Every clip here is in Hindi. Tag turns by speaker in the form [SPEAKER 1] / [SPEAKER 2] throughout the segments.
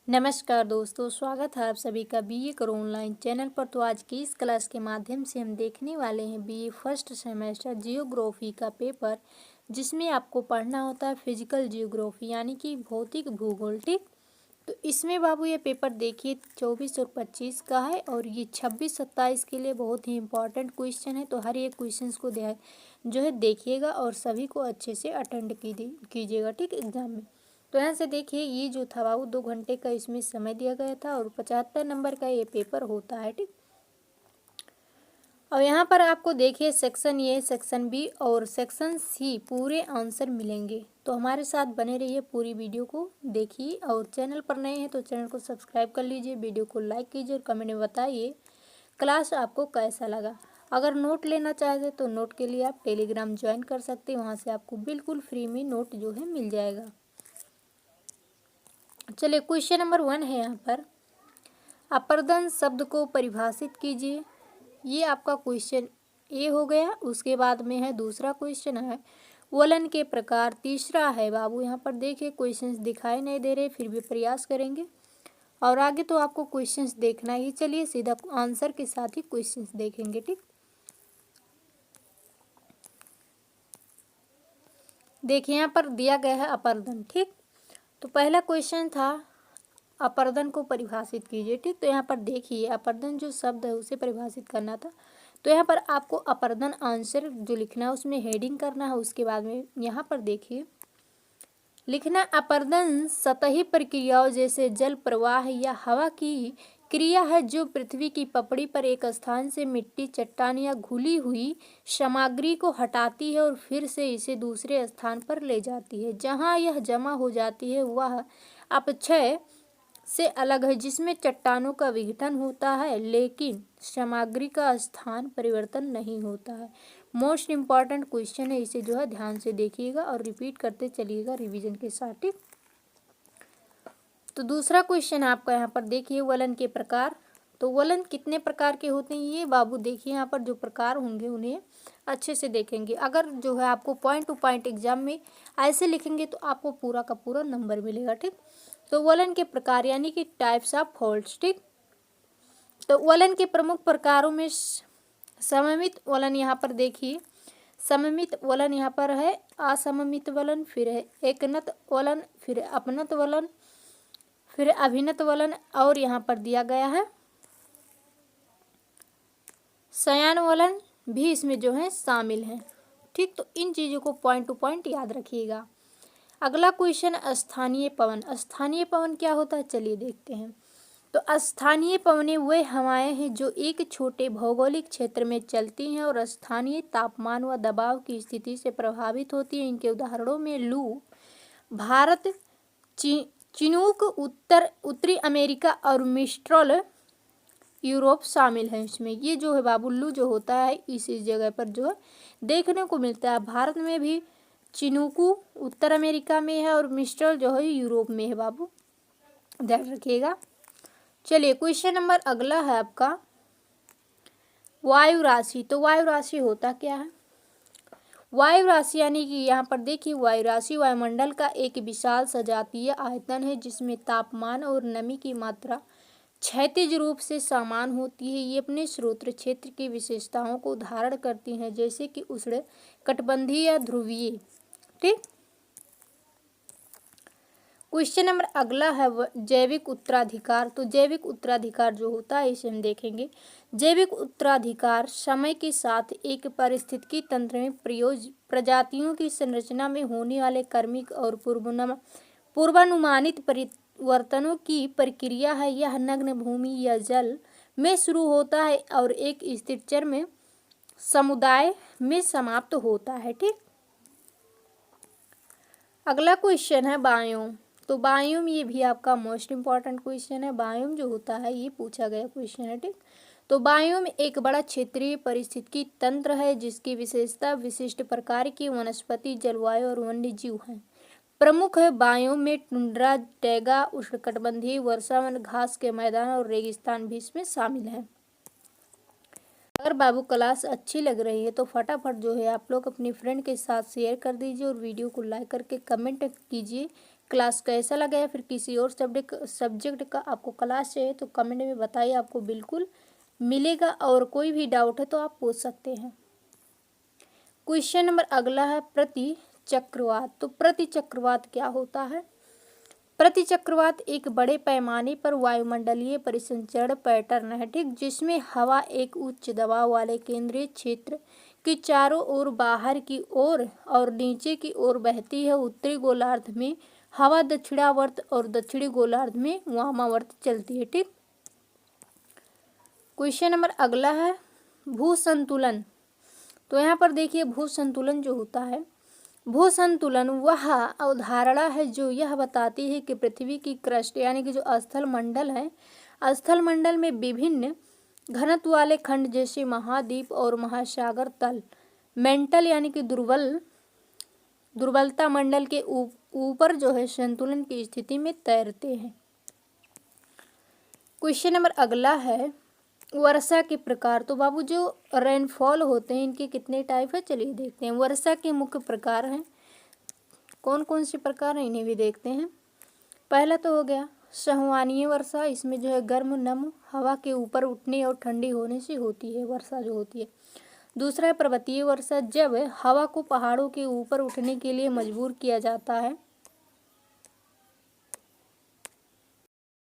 [SPEAKER 1] नमस्कार दोस्तों, स्वागत है आप सभी का बीए करो ऑनलाइन चैनल पर। तो आज की इस क्लास के माध्यम से हम देखने वाले हैं बीए फर्स्ट सेमेस्टर जियोग्राफी का पेपर, जिसमें आपको पढ़ना होता है फिजिकल जियोग्राफी यानी कि भौतिक भूगोल। ठीक, तो इसमें बाबू ये पेपर देखिए 24 और 25 का है और ये 26-27 के लिए बहुत ही इंपॉर्टेंट क्वेश्चन है। तो हर एक क्वेश्चन को जो है देखिएगा और सभी को अच्छे से अटेंड कीजिएगा ठीक एग्जाम में। तो यहाँ से देखिए ये जो था बाबू 2 घंटे का इसमें समय दिया गया था और 75 नंबर का ये पेपर होता है। ठीक, और यहाँ पर आपको देखिए सेक्शन ए, सेक्शन बी और सेक्शन सी पूरे आंसर मिलेंगे। तो हमारे साथ बने रहिए, पूरी वीडियो को देखिए और चैनल पर नए हैं तो चैनल को सब्सक्राइब कर लीजिए, वीडियो को लाइक कीजिए और कमेंट में बताइए क्लास आपको कैसा लगा। अगर नोट लेना चाहते तो नोट के लिए आप टेलीग्राम ज्वाइन कर सकते हैं, वहाँ से आपको बिल्कुल फ्री में नोट जो है मिल जाएगा। चलिए क्वेश्चन नंबर 1 है यहाँ पर, अपर्दन शब्द को परिभाषित कीजिए। ये आपका क्वेश्चन ए हो गया। उसके बाद में है दूसरा क्वेश्चन है वलन के प्रकार। तीसरा है बाबू, यहाँ पर देखिए क्वेश्चंस दिखाई नहीं दे रहे, फिर भी प्रयास करेंगे और आगे तो आपको क्वेश्चंस देखना ही। चलिए सीधा आंसर के साथ ही क्वेश्चंस देखेंगे। ठीक, देखिए यहाँ पर दिया गया है अपर्दन। ठीक, तो पहला क्वेश्चन था अपर्दन को परिभाषित कीजिए। ठीक, तो यहाँ पर देखिए अपर्दन जो शब्द है उसे परिभाषित करना था। तो यहाँ पर आपको अपर्दन आंसर जो लिखना है उसमें हेडिंग करना है। उसके बाद में यहाँ पर देखिए लिखना, अपर्दन सतही प्रक्रियाओं जैसे जल प्रवाह या हवा की क्रिया है जो पृथ्वी की पपड़ी पर एक स्थान से मिट्टी, चट्टान या घुली हुई सामग्री को हटाती है और फिर से इसे दूसरे स्थान पर ले जाती है। जहाँ यह जमा हो जाती है वह अपक्षय से अलग है, जिसमें चट्टानों का विघटन होता है लेकिन सामग्री का स्थान परिवर्तन नहीं होता है। मोस्ट इम्पॉर्टेंट क्वेश्चन है, इसे जो है ध्यान से देखिएगा और रिपीट करते चलिएगा रिवीजन के साथ। ठीक, तो दूसरा क्वेश्चन आपका यहाँ पर देखिए वलन के प्रकार। तो वलन कितने प्रकार के होते हैं ये बाबू देखिए, यहाँ पर जो प्रकार होंगे उन्हें अच्छे से देखेंगे। अगर जो है आपको पॉइंट टू पॉइंट एग्जाम में ऐसे लिखेंगे तो आपको पूरा का पूरा नंबर मिलेगा। ठीक, तो वलन के प्रकार यानी कि टाइप्स ऑफ फॉल्ट्स। ठीक, तो वलन के प्रमुख प्रकारों में सममित वलन यहाँ पर देखिए, सममित वलन यहाँ पर है, असममित वलन, फिर है एकनत वलन, फिर अपनत वलन, फिर अभिनत वलन और यहाँ पर दिया गया है शयान वलन भी इसमें जो है शामिल है। ठीक, तो इन चीज़ों को पॉइंट टू पॉइंट याद रखिएगा। अगला क्वेश्चन स्थानीय पवन। स्थानीय पवन क्या होता है चलिए देखते हैं। तो स्थानीय पवनें वे हवाएं हैं जो एक छोटे भौगोलिक क्षेत्र में चलती हैं और स्थानीय तापमान व दबाव की स्थिति से प्रभावित होती हैं। इनके उदाहरणों में लू भारत, चिनूक उत्तरी अमेरिका और मिस्ट्रल यूरोप शामिल है। इसमें ये जो है बाबू लू जो होता है इस जगह पर जो है देखने को मिलता है। भारत में भी चिनूकू उत्तर अमेरिका में है और मिस्ट्रल जो है यूरोप में है बाबू, ध्यान रखिएगा। चलिए क्वेश्चन नंबर अगला है आपका वायु राशि। तो वायु राशि होता क्या है? वायु राशि यानी कि यहाँ पर देखिए वायु राशि वायुमंडल का एक विशाल सजातीय आयतन है जिसमें तापमान और नमी की मात्रा क्षैतिज रूप से समान होती है। ये अपने स्रोत क्षेत्र की विशेषताओं को धारण करती हैं जैसे कि उष्ण कटिबंधीय या ध्रुवीय। ठीक, क्वेश्चन नंबर अगला है जैविक उत्तराधिकार। तो जैविक उत्तराधिकार जो होता है इसे हम देखेंगे। जैविक उत्तराधिकार समय के साथ एक पारिस्थितिकी तंत्र में प्रजातियों की संरचना में होने वाले क्रमिक और पूर्वानुमानित परिवर्तनों की प्रक्रिया है। यह नग्न भूमि या जल में शुरू होता है और एक स्थिर चर में समुदाय में समाप्त होता है। ठीक, अगला क्वेश्चन है बायोम। तो बायोम ये भी आपका मोस्ट इम्पॉर्टेंट क्वेश्चन है। बायोम जो होता है ये पूछा गया क्वेश्चन है। ठीक, तो बायोम एक बड़ा क्षेत्रीय पारिस्थितिकी तंत्र है जिसकी विशेषता विशिष्ट प्रकार की वनस्पति, जलवायु और वन्य जीव हैं। प्रमुख है बायोम में टुंड्रा, टैगा, उष्णकटिबंधीय वर्षावन, घास के मैदान और रेगिस्तान भी इसमें शामिल हैं। अगर बाबू क्लास अच्छी लग रही है तो फटाफट जो है आप लोग अपनी फ्रेंड के साथ शेयर कर दीजिए और वीडियो को लाइक करके कमेंट कीजिए क्लास कैसा लगा, या फिर किसी और सब्जेक्ट का आपको क्लास चाहिए तो कमेंट में बताइए, आपको बिल्कुल मिलेगा। और कोई भी डाउट है तो आप पूछ सकते हैं। क्वेश्चन नंबर अगला है प्रतिचक्रवात। तो प्रतिचक्रवात क्या होता है? प्रतिचक्रवात एक बड़े पैमाने पर वायुमंडलीय परिसंचरण पैटर्न है, ठीक, जिसमें हवा एक उच्च दबाव वाले केंद्रीय क्षेत्र की चारों ओर बाहर की ओर और नीचे की ओर बहती है। उत्तरी गोलार्ध में हवा दक्षिणावर्त और दक्षिणी गोलार्ध में वामावर्त चलती है, ठीक। क्वेश्चन नंबर अगला है भू संतुलन। तो यहाँ पर देखिए भू संतुलन जो होता है, भू संतुलन वह अवधारणा है जो यह बताती है कि पृथ्वी की क्रस्ट यानी कि जो स्थल मंडल है, स्थल मंडल में विभिन्न घनत्व वाले खंड जैसे महाद्वीप और महासागर तल मेंटल यानी कि दुर्बलता मंडल के ऊपर जो है संतुलन की स्थिति में तैरते हैं। क्वेश्चन नंबर अगला है वर्षा के प्रकार। तो बाबू जो रेनफॉल होते हैं इनके कितने टाइप है, चलिए देखते हैं। वर्षा के मुख्य प्रकार हैं, कौन कौन से प्रकार हैं इन्हें भी देखते हैं। पहला तो हो गया संवहनीय वर्षा, इसमें जो है गर्म नम हवा के ऊपर उठने और ठंडी होने से होती है वर्षा जो होती है। दूसरा है पर्वतीय वर्षा, जब हवा को पहाड़ों के ऊपर उठने के लिए मजबूर किया जाता है,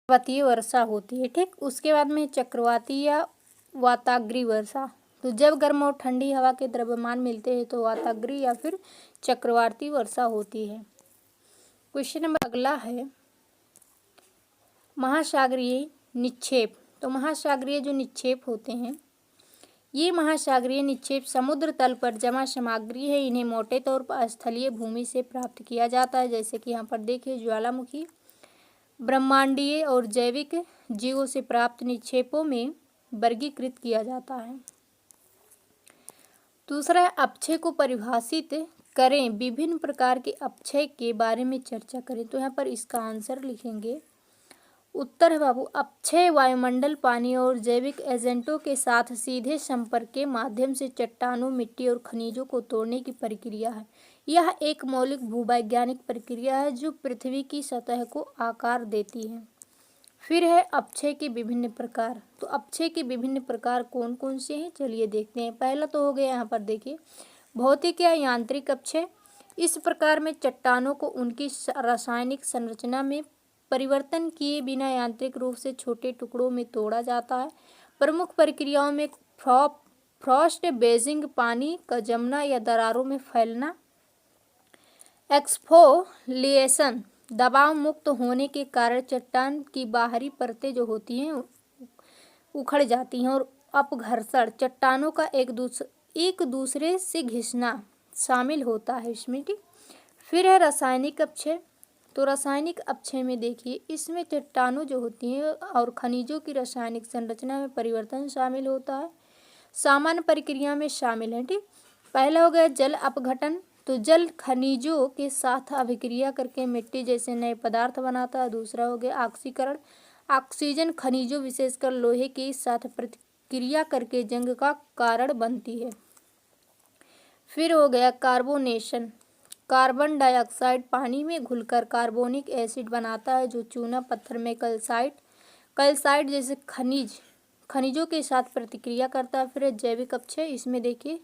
[SPEAKER 1] पर्वतीय वर्षा होती है, ठीक। उसके बाद में चक्रवाती या वाताग्री वर्षा, तो जब गर्म और ठंडी हवा के द्रव्यमान मिलते हैं तो वाताग्री या फिर चक्रवाती वर्षा होती है। क्वेश्चन नंबर अगला है महासागरीय निक्षेप। तो महासागरीय जो निक्षेप होते हैं, ये महासागरीय निक्षेप समुद्र तल पर जमा सामग्री है। इन्हें मोटे तौर पर स्थलीय भूमि से प्राप्त किया जाता है, जैसे कि यहाँ पर देखिए ज्वालामुखी, ब्रह्मांडीय और जैविक जीवों से प्राप्त निक्षेपों में वर्गीकृत किया जाता है। दूसरा अपक्षय को परिभाषित करें, विभिन्न प्रकार के अपक्षय के बारे में चर्चा करें। तो यहाँ पर इसका आंसर लिखेंगे, उत्तर है बाबू अपक्षय वायुमंडल पानी और जैविक एजेंटों के साथ सीधे संपर्क के माध्यम से चट्टानों, मिट्टी और खनिजों को तोड़ने की प्रक्रिया है। यह एक मौलिक भूवैज्ञानिक प्रक्रिया है जो पृथ्वी की सतह को आकार देती है। फिर है अपक्षय के विभिन्न प्रकार। तो अपक्षय के विभिन्न प्रकार कौन कौन से हैं, चलिए देखते हैं। पहला तो हो गया यहाँ पर देखिए भौतिक या यांत्रिक अपक्षय। इस प्रकार में चट्टानों को उनकी रासायनिक संरचना में परिवर्तन किए बिना यांत्रिक रूप से छोटे टुकड़ों में तोड़ा जाता है। प्रमुख प्रक्रियाओं में फ्रॉस्ट बेजिंग, पानी का जमना या दरारों में फैलना, एक्सफोलिएशन, दबाव मुक्त होने के कारण चट्टान की बाहरी परतें जो होती हैं उखड़ जाती हैं, और अपघर्षण, चट्टानों का एक दूसरे से घिसना शामिल होता है इसमें, ठीक। फिर है रासायनिक अपक्षय। तो रासायनिक अपक्षय में देखिए इसमें चट्टानों जो होती हैं और खनिजों की रासायनिक संरचना में परिवर्तन शामिल होता है। सामान्य प्रक्रिया में शामिल है, ठीक। पहला हो गया जल अपघटन। तो जल खनिजों के साथ अभिक्रिया करके मिट्टी जैसे नए पदार्थ बनाता है। दूसरा हो गया ऑक्सीकरण, ऑक्सीजन खनिजों विशेषकर लोहे के साथ प्रतिक्रिया करके जंग का कारण बनती है। फिर हो गया कार्बोनेशन, कार्बन डाइऑक्साइड पानी में घुलकर कार्बोनिक एसिड बनाता है जो चूना पत्थर में कैल्साइट जैसे खनिजों के साथ प्रतिक्रिया करता है। फिर जैविक अपक्षय, इसमें देखिए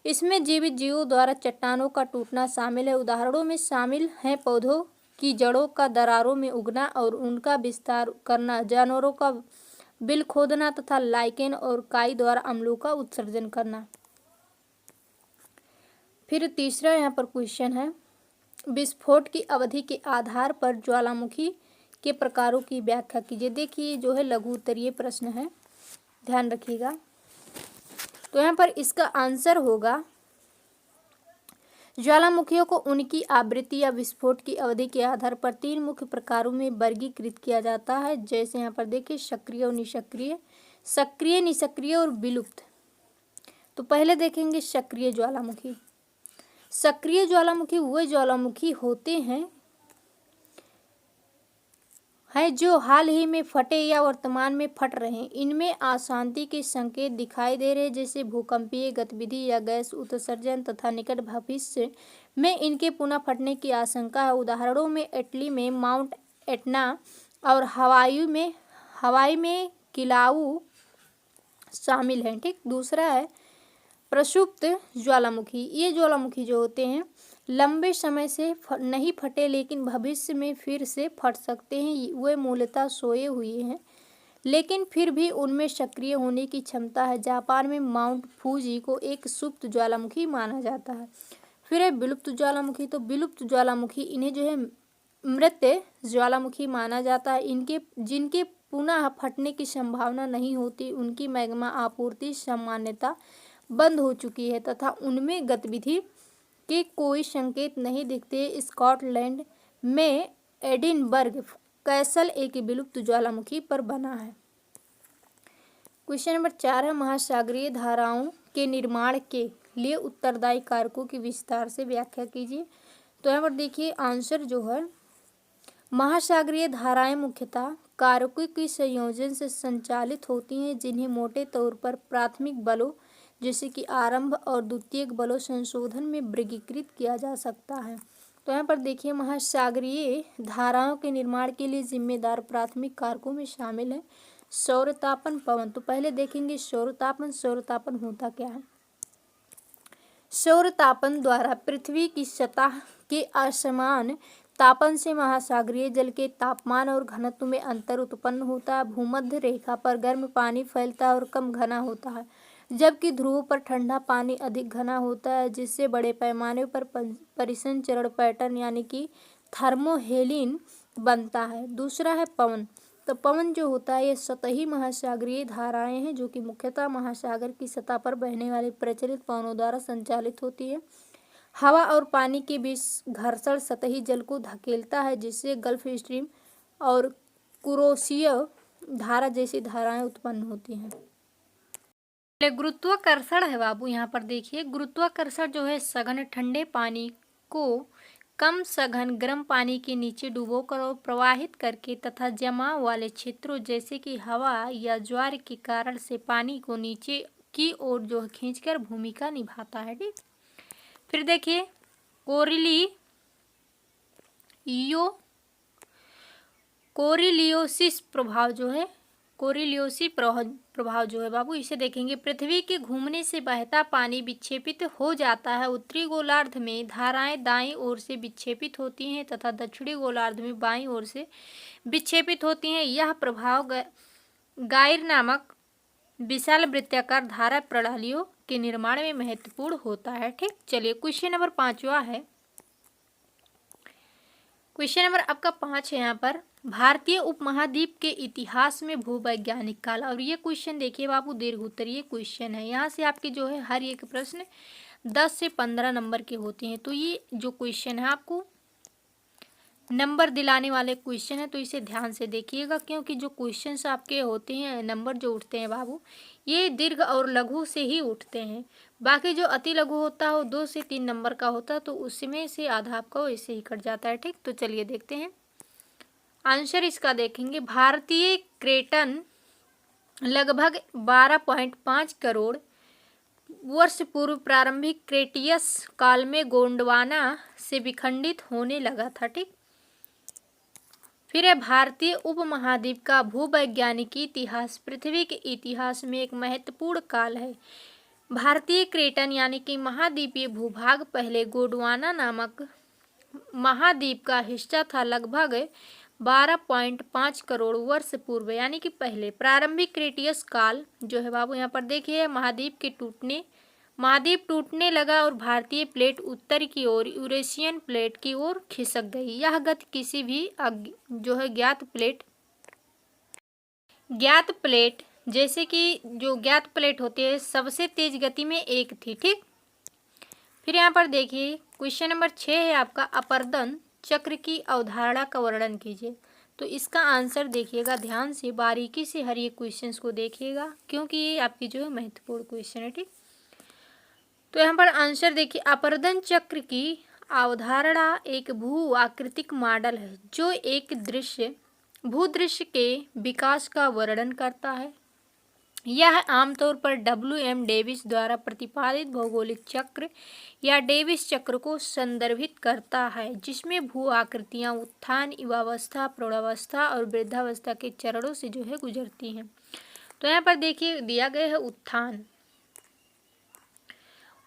[SPEAKER 1] इसमें जीवित जीवों द्वारा चट्टानों का टूटना शामिल है। उदाहरणों में शामिल हैं पौधों की जड़ों का दरारों में उगना और उनका विस्तार करना, जानवरों का बिल खोदना तथा लाइकेन और काई द्वारा अम्लों का उत्सर्जन करना। फिर तीसरा यहाँ पर क्वेश्चन है विस्फोट की अवधि के आधार पर ज्वालामुखी के प्रकारों की व्याख्या कीजिए। देखिए जो है लघु उत्तरीय प्रश्न है, ध्यान रखिएगा। तो यहाँ पर इसका आंसर होगा ज्वालामुखियों को उनकी आवृत्ति या विस्फोट की अवधि के आधार पर 3 मुख्य प्रकारों में वर्गीकृत किया जाता है। जैसे यहाँ पर देखिए सक्रिय और निष्क्रिय, सक्रिय, निष्क्रिय और विलुप्त। तो पहले देखेंगे सक्रिय ज्वालामुखी। सक्रिय ज्वालामुखी वो ज्वालामुखी होते हैं हैं जो हाल ही में फटे या वर्तमान में फट रहे हैं। इनमें अशांति के संकेत दिखाई दे रहे हैं, जैसे भूकंपीय गतिविधि या गैस उत्सर्जन, तथा निकट भविष्य में इनके पुनः फटने की आशंका है। उदाहरणों में इटली में माउंट एटना और हवाई में किलाउ शामिल हैं। ठीक, दूसरा है प्रसुप्त ज्वालामुखी। ये ज्वालामुखी जो होते हैं लंबे समय से नहीं फटे लेकिन भविष्य में फिर से फट सकते हैं। वे मूलतः सोए हुए हैं लेकिन फिर भी उनमें सक्रिय होने की क्षमता है। जापान में माउंट फूजी को एक सुप्त ज्वालामुखी माना जाता है। फिर है विलुप्त ज्वालामुखी। तो विलुप्त ज्वालामुखी इन्हें जो है मृत ज्वालामुखी माना जाता है। जिनके पुनः फटने की संभावना नहीं होती, उनकी मैग्मा आपूर्ति सामान्यतः बंद हो चुकी है तथा उनमें गतिविधि के कोई संकेत नहीं दिखते। स्कॉटलैंड में एडिनबर्ग कैसल एक विलुप्त ज्वालामुखी पर बना है। क्वेश्चन नंबर 4 है महासागरीय धाराओं के निर्माण के लिए उत्तरदायी कारकों की विस्तार से व्याख्या कीजिए। तो यहाँ पर देखिए आंसर जो है, महासागरीय धाराएं मुख्यतः कारकों के संयोजन से संचालित होती हैं जिन्हें मोटे तौर पर प्राथमिक बलों जैसे कि आरंभ और द्वितीयक बलों संशोधन में वर्गीकृत किया जा सकता है। तो यहाँ पर देखिए महासागरीय धाराओं के निर्माण के लिए जिम्मेदार प्राथमिक कारकों में शामिल है सौरतापन, पवन। तो पहले देखेंगे सौरतापन होता क्या है। सौरतापन द्वारा पृथ्वी की सतह के असमान तापन से महासागरीय जल के तापमान और घनत्व में अंतर उत्पन्न होता है। भूमध्य रेखा पर गर्म पानी फैलता है और कम घना होता है, जबकि ध्रुवों पर ठंडा पानी अधिक घना होता है, जिससे बड़े पैमाने पर परिसंचरण पैटर्न यानी कि थर्मोहेलिन बनता है। दूसरा है पवन। तो पवन जो होता है ये सतही महासागरीय धाराएं हैं जो कि मुख्यतः महासागर की सतह पर बहने वाले प्रचलित पवनों द्वारा संचालित होती है। हवा और पानी के बीच घर्षण सतही जल को धकेलता है, जिससे गल्फ स्ट्रीम और कुरोशिया धारा जैसी धाराएं उत्पन्न होती हैं। गुरुत्वाकर्षण है बाबू, यहाँ पर देखिए गुरुत्वाकर्षण जो है सघन ठंडे पानी को कम सघन गर्म पानी के नीचे डुबोकर और प्रवाहित करके तथा जमाव वाले क्षेत्रों जैसे कि हवा या ज्वार के कारण से पानी को नीचे की ओर जो खींचकर भूमिका निभाता है। ठीक, फिर देखिए कोरिलियोसिस प्रभाव जो है बाबू, इसे देखेंगे। पृथ्वी के घूमने से बहता पानी विक्षेपित हो जाता है। उत्तरी गोलार्ध में धाराएं दाईं ओर से विक्षेपित होती हैं तथा दक्षिणी गोलार्ध में बाईं ओर से विक्षेपित होती हैं। यह प्रभाव गाइर नामक विशाल वृत्ताकार धारा प्रणालियों के निर्माण में महत्वपूर्ण होता है। ठीक, चलिए क्वेश्चन नंबर 5वां है। क्वेश्चन नंबर आपका 5 है यहाँ पर, भारतीय उपमहाद्वीप के इतिहास में भूवैज्ञानिक काल। और ये क्वेश्चन देखिए बाबू दीर्घ उत्तरीय क्वेश्चन है। यहाँ से आपके जो है हर एक प्रश्न 10 से 15 नंबर के होते हैं। तो ये जो क्वेश्चन है आपको नंबर दिलाने वाले क्वेश्चन है, तो इसे ध्यान से देखिएगा, क्योंकि जो क्वेश्चंस आपके होते हैं नंबर जो उठते हैं बाबू ये दीर्घ और लघु से ही उठते हैं। बाकी जो अति लघु होता है वो 2 से 3 नंबर का होता है, तो उसमें से आधा आपका वैसे ही कट जाता है। ठीक, तो चलिए देखते हैं आंसर इसका। देखेंगे भारतीय क्रेटन लगभग 12.5 करोड़ वर्ष पूर्व प्रारंभिक क्रेटियस काल में गोंडवाना से विखंडित होने लगा था। ठीक, फिर है भारतीय उपमहाद्वीप का भूवैज्ञानिक इतिहास पृथ्वी के इतिहास में एक महत्वपूर्ण काल है। भारतीय क्रेटन यानी कि महाद्वीपीय भूभाग पहले गोंडवाना नामक महाद्वीप का हिस्सा था। लगभग 12.5 करोड़ वर्ष पूर्व यानी कि पहले प्रारंभिक क्रेटियस काल जो है बाबू यहाँ पर देखिए महाद्वीप टूटने लगा और भारतीय प्लेट उत्तर की ओर यूरेशियन प्लेट की ओर खिसक गई। यह गति किसी भी जो है ज्ञात प्लेट जैसे कि जो ज्ञात प्लेट होती है सबसे तेज गति में एक थी। ठीक, फिर यहाँ पर देखिए क्वेश्चन नंबर 6 है आपका, अपर्दन चक्र की अवधारणा का वर्णन कीजिए। तो इसका आंसर देखिएगा ध्यान से, बारीकी से हर एक क्वेश्चन को देखिएगा, क्योंकि ये आपकी जो है महत्वपूर्ण क्वेश्चन है। ठीक, तो यहाँ पर आंसर देखिए, अपर्दन चक्र की अवधारणा एक भू आकृतिक मॉडल है जो एक दृश्य भूदृश्य के विकास का वर्णन करता है। यह आमतौर पर W.M. डेविस द्वारा प्रतिपादित भौगोलिक चक्र या डेविस चक्र को संदर्भित करता है, जिसमें भू आकृतियाँ उत्थान, युवावस्था, प्रौढ़ावस्था और वृद्धावस्था के चरणों से जो है गुजरती हैं। तो यहाँ पर देखिए दिया गया है उत्थान।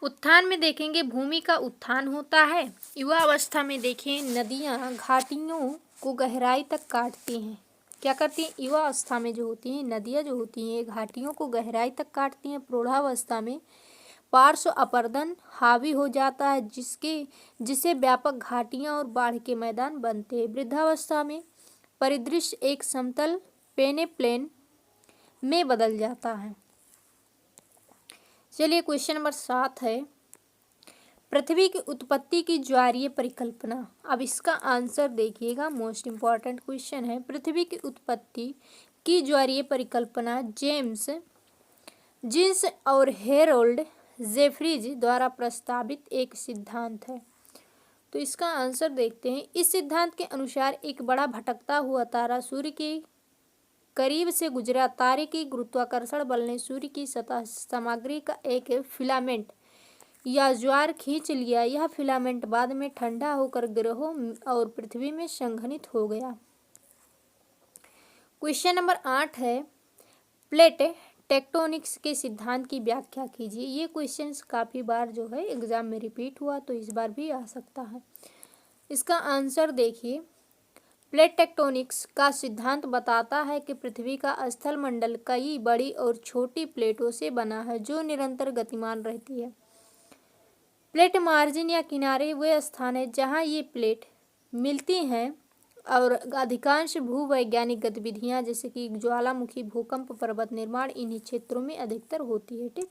[SPEAKER 1] उत्थान में देखेंगे भूमि का उत्थान होता है। युवावस्था में देखें नदियाँ घाटियों को गहराई तक काटती हैं। क्या करती हैं? युवावस्था में जो होती हैं नदियाँ जो होती हैं घाटियों को गहराई तक काटती हैं। प्रौढ़ावस्था में पार्श्व अपरदन हावी हो जाता है, जिससे व्यापक घाटियाँ और बाढ़ के मैदान बनते हैं। वृद्धावस्था में परिदृश्य एक समतल पेनेप्लेन में बदल जाता है। चलिए क्वेश्चन नंबर 7 है, पृथ्वी की उत्पत्ति की ज्वारीय परिकल्पना। अब इसका आंसर देखिएगा, मोस्ट इम्पॉर्टेंट क्वेश्चन है। पृथ्वी की उत्पत्ति की ज्वारीय परिकल्पना जेम्स जीन्स और हेरोल्ड जेफरीज द्वारा प्रस्तावित एक सिद्धांत है। तो इसका आंसर देखते हैं। इस सिद्धांत के अनुसार एक बड़ा भटकता हुआ तारा सूर्य के करीब से गुजरा। तारे की गुरुत्वाकर्षण बल ने सूर्य की सतह सामग्री का एक फिलामेंट या ज्वार खींच लिया। यह फिलामेंट बाद में ठंडा होकर ग्रहों और पृथ्वी में संघनित हो गया। क्वेश्चन नंबर 8 है, प्लेट टेक्टोनिक्स के सिद्धांत की व्याख्या कीजिए। ये क्वेश्चंस काफ़ी बार जो है एग्जाम में रिपीट हुआ, तो इस बार भी आ सकता है। इसका आंसर देखिए, प्लेट टेक्टोनिक्स का सिद्धांत बताता है कि पृथ्वी का स्थल मंडल कई बड़ी और छोटी प्लेटों से बना है जो निरंतर गतिमान रहती है। प्लेट मार्जिन या किनारे वे स्थान है जहां ये प्लेट मिलती हैं और अधिकांश भूवैज्ञानिक गतिविधियां जैसे कि ज्वालामुखी, भूकंप, पर्वत निर्माण इन्हीं क्षेत्रों में अधिकतर होती है। ठीक,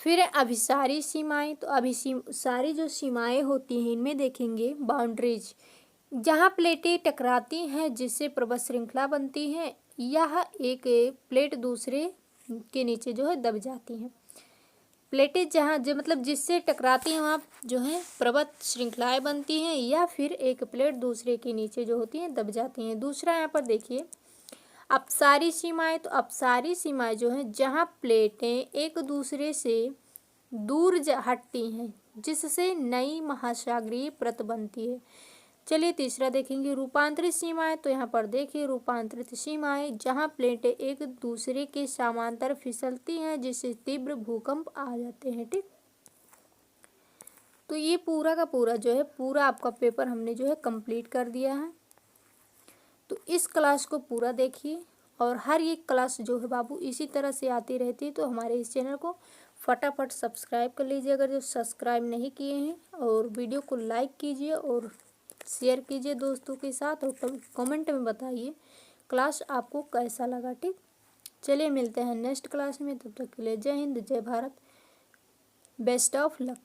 [SPEAKER 1] फिर अभिसारी सीमाएं। तो अभिसारी जो सीमाएं होती हैं इनमें देखेंगे बाउंड्रीज, जहाँ प्लेटें टकराती हैं जिससे पर्वत श्रृंखला बनती है। यह एक प्लेट दूसरे के नीचे जो है दब जाती हैं। प्लेटें जहाँ जो मतलब जिससे टकराती हैं वहाँ जो है पर्वत श्रृंखलाएं बनती हैं, या फिर एक प्लेट दूसरे के नीचे जो होती हैं दब जाती हैं। दूसरा यहाँ पर देखिए अपसारी सीमाएं। तो अपसारी सीमाएं जो हैं जहाँ प्लेटें एक दूसरे से दूर हटती हैं जिससे नई महासागरीय परत बनती है। चलिए तीसरा देखेंगे रूपांतरित सीमाएं। तो यहाँ पर देखिए रूपांतरित सीमाएं जहाँ प्लेटें एक दूसरे के समांतर फिसलती हैं जिससे तीव्र भूकंप आ जाते हैं। ठीक, तो ये पूरा का पूरा जो है पूरा आपका पेपर हमने जो है कंप्लीट कर दिया है। तो इस क्लास को पूरा देखिए और हर एक क्लास जो है बाबू इसी तरह से आती रहती है, तो हमारे इस चैनल को फटाफट सब्सक्राइब कर लीजिए अगर जो सब्सक्राइब नहीं किए हैं, और वीडियो को लाइक कीजिए और शेयर कीजिए दोस्तों के साथ, और कमेंट में बताइए क्लास आपको कैसा लगा। ठीक, चलिए मिलते हैं नेक्स्ट क्लास में, तब तक के लिए जय हिंद, जय भारत, बेस्ट ऑफ लक।